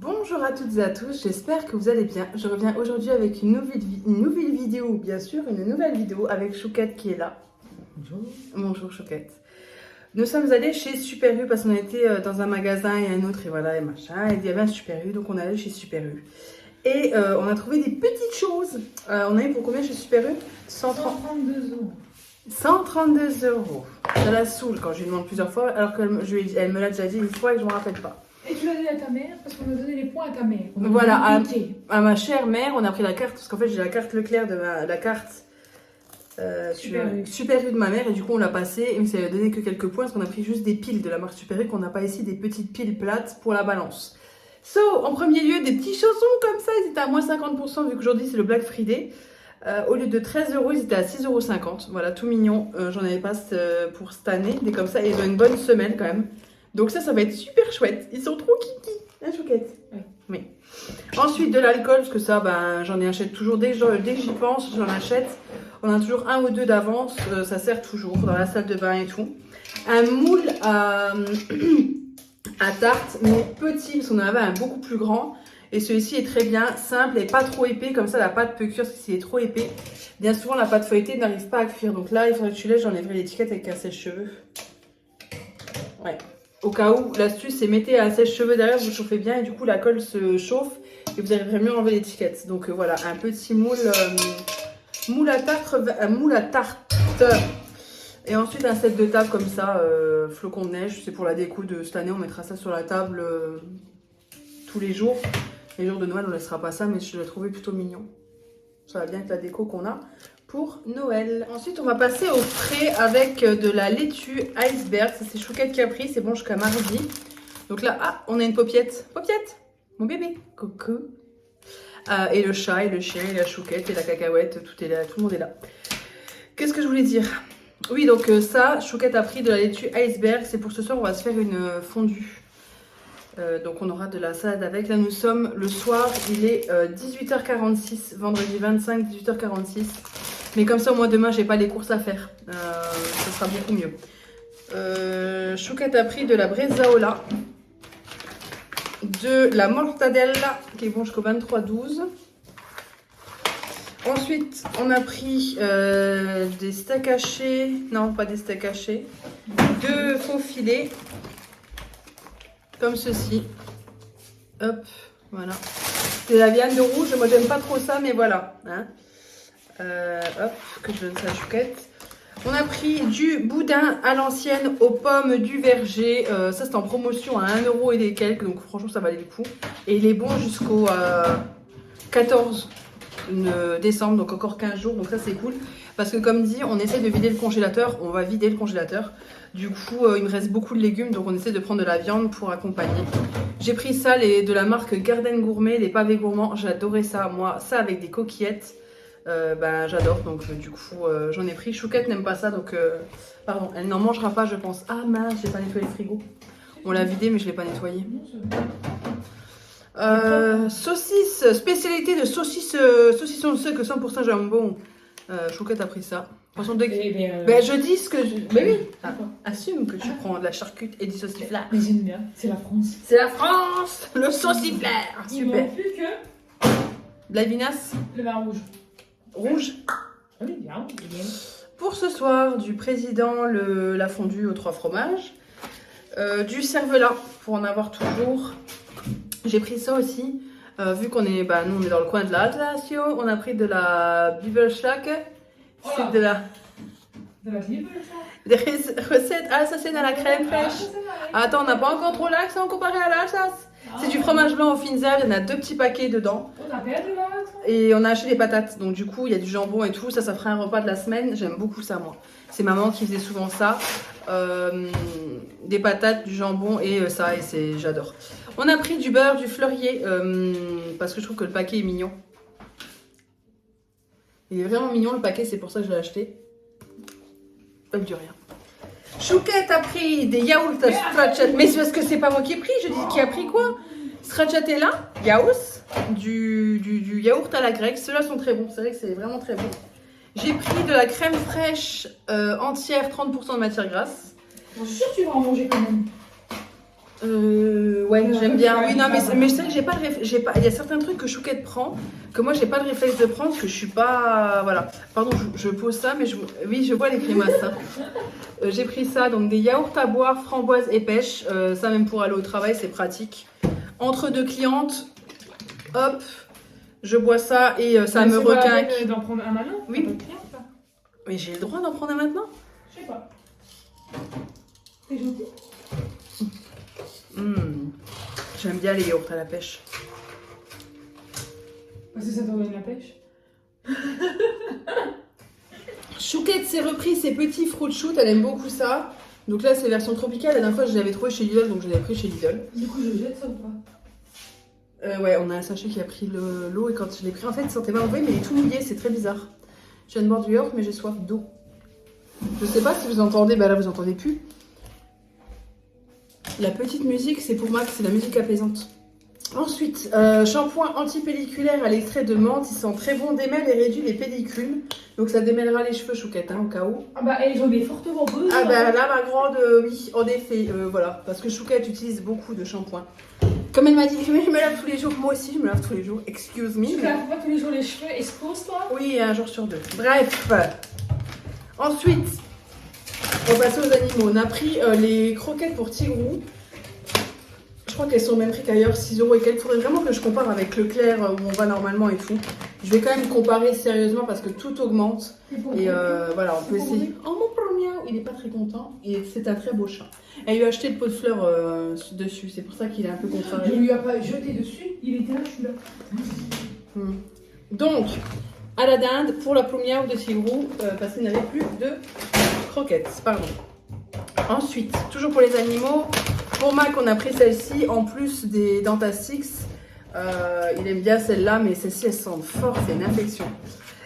Bonjour à toutes et à tous, j'espère que vous allez bien. Je reviens aujourd'hui avec une nouvelle vidéo, bien sûr, une nouvelle vidéo avec Chouquette qui est là. Bonjour. Bonjour Chouquette. Nous sommes allés chez Super U parce qu'on était dans un magasin et un autre et voilà et machin. Et il y avait un Super U, donc on est allé chez Super U. Et on a trouvé des petites choses. On a eu pour combien chez Super U 132 euros. 132 €. Ça la saoule quand je lui demande plusieurs fois, alors qu'elle me l'a déjà dit une fois et que je ne me rappelle pas. Et tu l'as donné à ta mère parce qu'on a donné les points à ta mère. On a Voilà, donné à ma chère mère, on a pris la carte, parce qu'en fait j'ai la carte Leclerc de la carte Super U de ma mère, et du coup on l'a passée, et ça lui a donné que quelques points, parce qu'on a pris juste des piles de la marque Super U, qu'on n'a pas ici des petites piles plates pour la balance. So, en premier lieu, des petits chaussons comme ça, ils étaient à moins 50%, vu qu'aujourd'hui c'est le Black Friday. Au lieu de 13 €, ils étaient à 6,50 €. Voilà, tout mignon. J'en avais pas pour cette année, des comme ça, et ils ont une bonne semelle quand même. Donc ça va être super chouette. Ils sont trop kiki. Hein, Chouquette? Oui. Ensuite, de l'alcool, parce que ça, ben, j'en achète toujours. Dès que j'y pense, j'en achète. On a toujours un ou deux d'avance. Ça sert toujours dans la salle de bain et tout. Un moule à tarte, mais petit, parce qu'on en avait un beaucoup plus grand. Et celui-ci est très bien, simple et pas trop épais. Comme ça, la pâte peut cuire, parce que s'il est trop épais. Bien souvent, la pâte feuilletée n'arrive pas à cuire. Donc là, il faudrait que tu laisses, j'enlèverai l'étiquette avec un sèche-cheveux. Ouais. Au cas où, l'astuce, c'est mettez un sèche-cheveux derrière, vous chauffez bien et du coup la colle se chauffe et vous arriverez mieux à enlever l'étiquette. Donc voilà, un petit moule, moule à tarte. Et ensuite un set de table comme ça, flocon de neige, c'est pour la déco de cette année, on mettra ça sur la table tous les jours. Les jours de Noël, on ne laissera pas ça, mais je l'ai trouvé plutôt mignon. Ça va bien avec la déco qu'on a pour Noël. Ensuite, on va passer au frais avec de la laitue iceberg. Ça, c'est Chouquette qui a pris. C'est bon jusqu'à mardi. Donc là, on a une paupiette. Paupiette, mon bébé. Coucou. Et le chat, et le chien, et la Chouquette, et la cacahuète. Tout est là. Tout le monde est là. Qu'est-ce que je voulais dire? Oui, donc ça, Chouquette a pris de la laitue iceberg. C'est pour ce soir, on va se faire une fondue. Donc on aura de la salade avec. Là, nous sommes le soir. Il est 18h46. Vendredi 25, 18h46. Mais comme ça, au moins demain, j'ai pas les courses à faire. Ça sera beaucoup mieux. Chouquette a pris de la bresaola, de la mortadella, qui est bon jusqu'au 23/12. Ensuite, on a pris des steaks hachés. Non, pas des steaks hachés. Deux faux filets. Comme ceci. Hop, voilà. C'est la viande rouge. Moi, j'aime pas trop ça, mais voilà. Hein. Hop, que je donne ça à Chouquette. On a pris du boudin à l'ancienne aux pommes du verger. Ça, c'est en promotion à 1 € et des quelques. Donc, franchement, ça valait le coup. Et il est bon jusqu'au 14 décembre. Donc, encore 15 jours. Donc, ça, c'est cool. Parce que, comme dit, on essaie de vider le congélateur. On va vider le congélateur. Du coup, il me reste beaucoup de légumes. Donc, on essaie de prendre de la viande pour accompagner. J'ai pris ça, de la marque Garden Gourmet, les pavés gourmands. J'adorais ça, moi. Ça, avec des coquillettes. Ben, j'adore, donc du coup j'en ai pris. Chouquette n'aime pas ça, donc pardon, elle n'en mangera pas, je pense. Ah mince, j'ai pas nettoyé le frigo. On l'a vidé, mais je l'ai pas nettoyé. Saucisse, spécialité de saucisson de sucre 100% jambon. Chouquette a pris ça. Façon de... Ben, je dis ce que je... Ben oui, assume que tu prends de la charcute et du sauciflard. Mais j'aime bien, c'est la France. C'est la France, le sauciflard. Il Super. manque plus que De la vinasse le vin rouge. rouge. Ah oui, bien. Pour ce soir, du président, la fondue aux 3 fromages. Du cervelas, pour en avoir toujours. J'ai pris ça aussi. Vu qu'on est, nous on est dans le coin de l'Alsace, on a pris de la Bibelschlag. C'est de la... De la Bible, Des recettes alsaciennes à la crème fraîche. Attends, on n'a pas encore trop l'accent comparé à l'Alsace. C'est du fromage blanc au finzal, il y en a 2 petits paquets dedans. On a perdu là. Et on a acheté des patates, donc du coup il y a du jambon et tout, ça fera un repas de la semaine, j'aime beaucoup ça moi. C'est maman qui faisait souvent ça, des patates, du jambon et ça, et j'adore. On a pris du beurre, du fleurier, parce que je trouve que le paquet est mignon. Il est vraiment mignon le paquet, c'est pour ça que je l'ai acheté. Pas du rien. Chouquette a pris des yaourts stracciatella. Mais c'est parce que c'est pas moi qui ai pris, je dis qui a pris quoi? Stracciatella, yaourt, du yaourt à la grecque. Ceux-là sont très bons, c'est vrai que c'est vraiment très bon. J'ai pris de la crème fraîche entière, 30% de matière grasse. Je suis sûre que tu vas en manger quand même. Ouais, j'aime bien. Oui, non, mais c'est vrai que j'ai pas il y a certains trucs que Chouquette prend, que moi j'ai pas le réflexe de prendre, parce que je suis pas. Voilà. Pardon, je pose ça, mais oui, je vois les grimaces. Hein. J'ai pris ça, donc des yaourts à boire, framboise et pêche. Ça, même pour aller au travail, c'est pratique. Entre deux clientes, hop, je bois ça et ça me requinque. D'en prendre un maintenant. Oui. Mais j'ai le droit d'en prendre un maintenant? Je sais pas. T'es gentil. J'aime bien les yaourts à la pêche. Parce que ça te donne la pêche. Chouquette s'est repris ses petits fruits shoot, elle aime beaucoup ça. Donc là c'est version tropicale, la dernière fois je l'avais trouvé chez Lidl, donc je l'avais pris chez Lidl. Du coup je jette ça ou pas? Ouais, on a un sachet qui a pris l'eau et quand je l'ai pris en fait il sentait pas mauvais mais il est tout mouillé, c'est très bizarre. Je viens de boire du yaourt mais j'ai soif d'eau. Je sais pas si vous entendez, bah là vous entendez plus. La petite musique c'est pour Max, c'est la musique apaisante. Ensuite, shampoing antipelliculaire à l'extrait de menthe, il sent très bon, démêle et réduit les pellicules. Donc ça démêlera les cheveux Chouquette, hein, au cas où. Ah bah j'en ai fortement besoin. Ah bah là ma grande, oui, en effet, voilà. Parce que Chouquette utilise beaucoup de shampoing. Comme elle m'a dit, je me lave tous les jours, moi aussi je me lave tous les jours, excuse me. Tu te laves pas tous les jours les cheveux, expose toi? Oui, un jour sur deux. Bref. Ensuite, on va passer aux animaux. On a pris les croquettes pour Tigrou. Je crois qu'elles sont au même prix qu'ailleurs, 6 € et quelques. Il faudrait vraiment que je compare avec Leclerc où on va normalement et tout. Je vais quand même comparer sérieusement parce que tout augmente. Et voilà, on peut essayer. Oh mon premier, il est pas très content. Et c'est un très beau chat. Elle lui a acheté le pot de fleurs dessus, c'est pour ça qu'il est un peu contrarié. Je lui ai pas jeté dessus, il était là, je suis là. Donc, à la dinde pour la première de Tigrou, parce qu'il n'avait plus de croquettes. Pardon. Ensuite, toujours pour les animaux, pour Mac, on a pris celle-ci en plus des Dentastix. Il aime bien celle-là, mais celle-ci, elle sent fort, c'est une infection.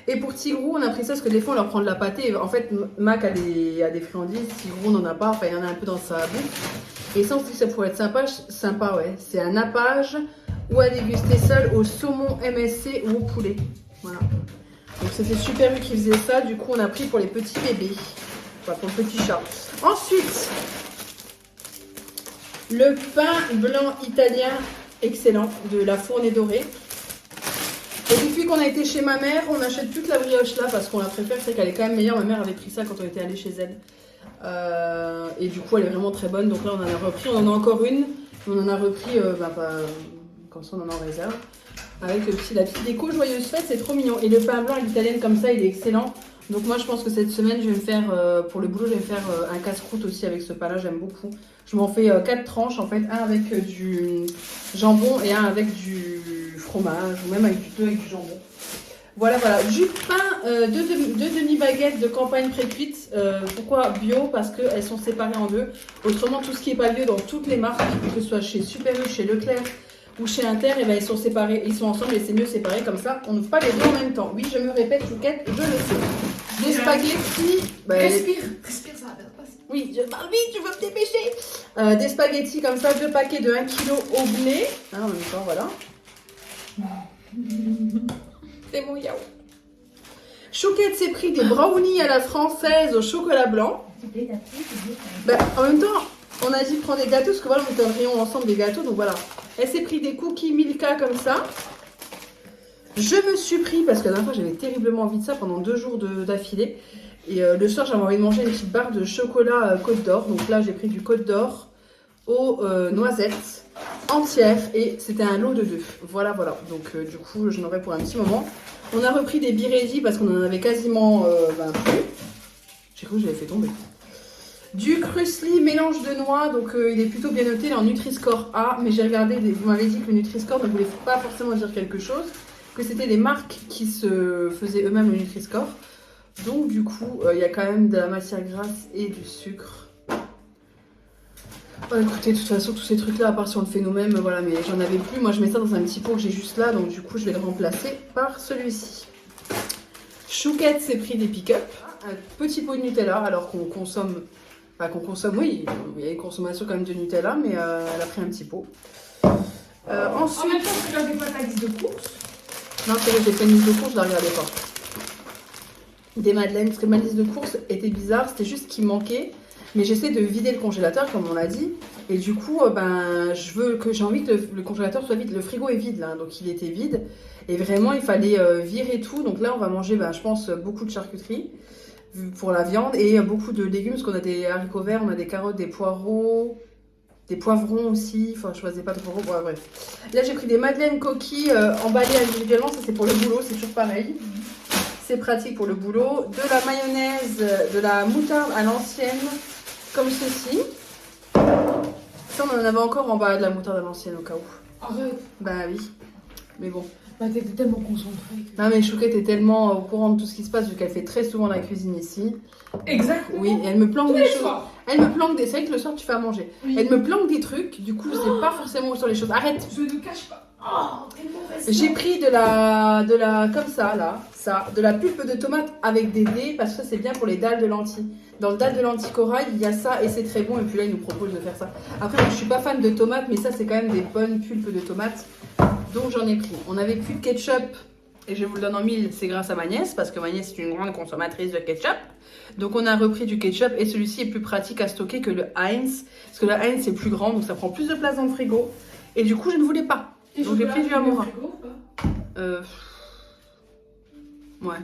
Et pour Tigrou, on a pris ça parce que des fois, on leur prend de la pâtée. En fait, Mac a des friandises, Tigrou n'en a pas, enfin, il y en a un peu dans sa bouche. Et ça, on se dit que ça pourrait être sympa, ouais. C'est un nappage ou à déguster seul au saumon MSC ou au poulet. Voilà. Donc, c'était Super U qui faisait ça. Du coup, on a pris pour les petits bébés. Enfin, pour le petit chat. Ensuite, le pain blanc italien excellent de la Fournée Dorée. Et depuis qu'on a été chez ma mère, on achète toute la brioche là parce qu'on la préfère, c'est qu'elle est quand même meilleure. Ma mère avait pris ça quand on était allé chez elle. Et du coup, elle est vraiment très bonne. Donc là, on en a repris, on en a encore une. On en a repris, comme ça, on en a en réserve. Avec la petite déco joyeuse fête, c'est trop mignon. Et le pain blanc à l'italienne comme ça, il est excellent. Donc moi, je pense que cette semaine, je vais me faire, pour le boulot, je vais me faire un casse-croûte aussi avec ce pain-là, j'aime beaucoup. Je m'en fais 4 tranches en fait, un avec du jambon et un avec du fromage, ou même avec du jambon. Voilà, voilà. Du pain, deux demi-baguettes de campagne pré-cuite. Pourquoi bio? Parce qu'elles sont séparées en deux. Autrement, tout ce qui n'est pas bio dans toutes les marques, que ce soit chez Super U, chez Leclerc ou chez Inter, et ben, ils sont séparés, ils sont ensemble et c'est mieux séparés comme ça. On n'ouvre pas les deux en même temps. Oui, je me répète, Chouquette, je le sais. Des spaghettis. Respire, ça va bien passer. Oui, je parle vite, tu veux me dépêcher. Des spaghettis comme ça, 2 paquets de 1 kg au blé. Hein, en même temps, voilà. C'est mon yaourt. Chouquette s'est pris des brownies à la française au chocolat blanc. Ben, en même temps, on a dit prendre des gâteaux parce que voilà, on était en rayon ensemble des gâteaux. Donc voilà. Elle s'est pris des cookies Milka comme ça. Je me suis pris, parce que la dernière fois j'avais terriblement envie de ça pendant 2 jours d'affilée. Et le soir j'avais envie de manger une petite barre de chocolat Côte d'Or. Donc là j'ai pris du Côte d'Or aux noisettes entières et c'était un lot de 2. Voilà, voilà. Donc du coup j'en aurai pour un petit moment. On a repris des Biresi parce qu'on en avait quasiment plus. J'ai cru que j'avais fait tomber. Du Krusli mélange de noix, donc il est plutôt bien noté, il est en Nutri-Score A, mais j'ai regardé, vous m'avez dit que le Nutri-Score ne voulait pas forcément dire quelque chose, que c'était des marques qui se faisaient eux-mêmes le Nutri-Score. Donc du coup, il y a quand même de la matière grasse et du sucre. Oh, écoutez, de toute façon, tous ces trucs-là, à part si on le fait nous-mêmes, voilà, mais j'en avais plus. Moi, je mets ça dans un petit pot que j'ai juste là, donc du coup, je vais le remplacer par celui-ci. Chouquette s'est pris des pick-up, un petit pot de Nutella, alors qu'on consomme... Enfin, qu'on consomme, oui, il y a une consommation quand même de Nutella, mais elle a pris un petit pot. Ensuite... En même temps, tu n'avais pas ta liste de courses. Non, c'est vrai, j'ai fait une liste de courses, je la regardais pas. Des madeleines, parce que ma liste de courses était bizarre, c'était juste qu'il manquait. Mais j'essaie de vider le congélateur, comme on l'a dit. Et du coup, j'ai envie que le congélateur soit vide. Le frigo est vide là, donc il était vide. Et vraiment, il fallait virer tout. Donc là, on va manger, je pense, beaucoup de charcuterie pour la viande et beaucoup de légumes parce qu'on a des haricots verts, on a des carottes, des poireaux, des poivrons aussi. Enfin, je choisis pas de poireaux. Bon, bref. Là, j'ai pris des madeleines coquilles emballées individuellement. Ça, c'est pour le boulot. C'est toujours pareil. C'est pratique pour le boulot. De la mayonnaise, de la moutarde à l'ancienne, comme ceci. Ça, on en avait encore en bas de la moutarde à l'ancienne au cas où. Arrête. Bah oui. Mais bon. Bah t'étais tellement concentrée. Non mais Chouquette est tellement au courant de tout ce qui se passe vu qu'elle fait très souvent la cuisine ici. Exactement. Oui, et elle me planque Tous des les choses. soirs. Elle me planque des... C'est vrai que le soir tu fais à manger. Oui. Elle me planque des trucs, du coup c'est pas forcément sur les choses. Arrête. Je ne cache pas. Oh, quelle mauvaise. J'ai pris de la comme ça là, de la pulpe de tomate avec des dés parce que ça c'est bien pour les dalles de lentilles. Dans le dalle de lentilles corail, il y a ça et c'est très bon et puis là il nous propose de faire ça. Après moi je suis pas fan de tomates mais ça c'est quand même des bonnes pulpes de tomates. Donc j'en ai pris. On avait plus de ketchup et je vous le donne en mille, c'est grâce à ma nièce parce que ma nièce est une grande consommatrice de ketchup. Donc on a repris du ketchup et celui-ci est plus pratique à stocker que le Heinz parce que le Heinz c'est plus grand donc ça prend plus de place dans le frigo et du coup je ne voulais pas. Donc j'ai pris du Amora. Ouais,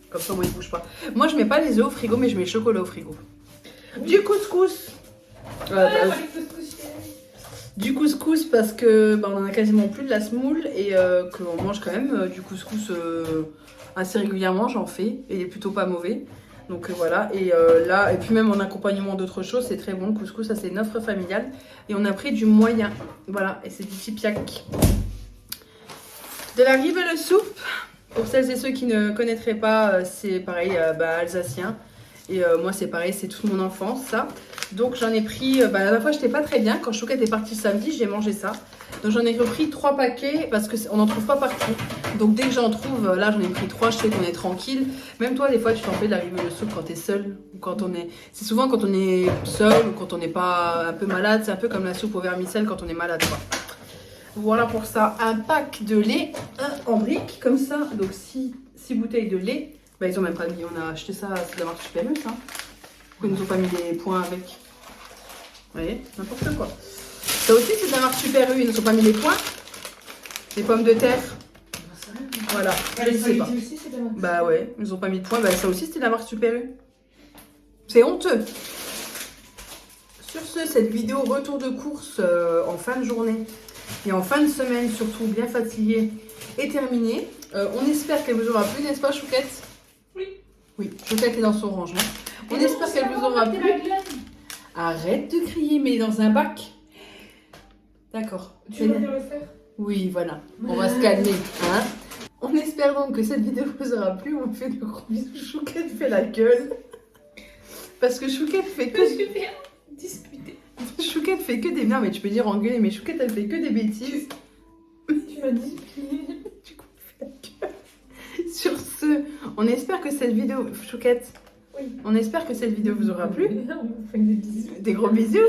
comme ça moi il bouge pas. Moi je mets pas les œufs au frigo mais je mets le chocolat au frigo. Oui. Du couscous. Du couscous parce que on en a quasiment plus de la semoule et qu'on mange quand même du couscous assez régulièrement, j'en fais et il est plutôt pas mauvais. Donc voilà, et là, et puis même en accompagnement d'autres choses, c'est très bon le couscous, ça c'est une offre familiale. Et on a pris du moyen, voilà, et c'est du tipiac. De la ribelle soupe, pour celles et ceux qui ne connaîtraient pas, c'est pareil, alsacien. Et moi c'est pareil, c'est toute mon enfance ça. Donc j'en ai pris, la dernière fois j'étais pas très bien, quand Chouquette est partie samedi, j'ai mangé ça. Donc j'en ai repris 3 paquets parce qu'on n'en trouve pas partout. Donc dès que j'en trouve, là j'en ai pris 3, je sais qu'on est tranquille. Même toi des fois tu t'en fais de la ribelle soupe quand t'es seul. Ou quand on est... C'est souvent quand on est seul ou quand on n'est pas un peu malade. C'est un peu comme la soupe au vermicelle quand on est malade quoi. Voilà pour ça, un pack de lait en briques comme ça. Donc 6 bouteilles de lait. Ils ont même pas mis, on a acheté ça, c'est de la marque Super U ça. Pourquoi ils nous ont pas mis des points avec? Vous voyez, n'importe quoi. Ça aussi c'est de la marque Super U, ils nous ont pas mis les points. Les pommes de terre. Voilà, je sais pas. Bah ouais, ils nous ont pas mis de points. Ça aussi c'était de la marque Super U. C'est honteux. Sur ce, cette vidéo retour de course en fin de journée et en fin de semaine, surtout bien fatiguée, est terminée. On espère qu'elle vous aura plu, n'est-ce pas Chouquette? Oui. Oui, Chouquette est dans son rangement. On espère qu'elle vous aura plu. Arrête de crier, mais dans un bac. D'accord. Tu vas bien le faire? Oui, voilà. On va se calmer. Hein, on espère donc que cette vidéo vous aura plu. On fait de gros bisous. Chouquette fait la gueule. Parce que Chouquette fait que... discuter. Chouquette fait que des... Non, mais tu peux dire engueuler, mais Chouquette, elle fait que des bêtises. Tu m'as disputé. Du coup, elle fait la gueule. Sur ce, on espère que cette vidéo... Chouquette, oui. On espère que cette vidéo vous aura plu. On vous fait des bisous. Des gros bisous.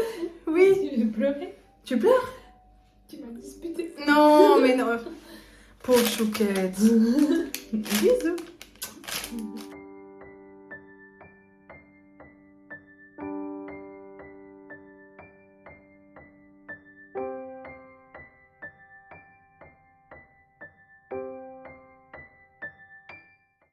Oui. Je pleurais. Tu pleures? Tu m'as disputé. Non, mais non. Pauvre Chouquette. Bisous.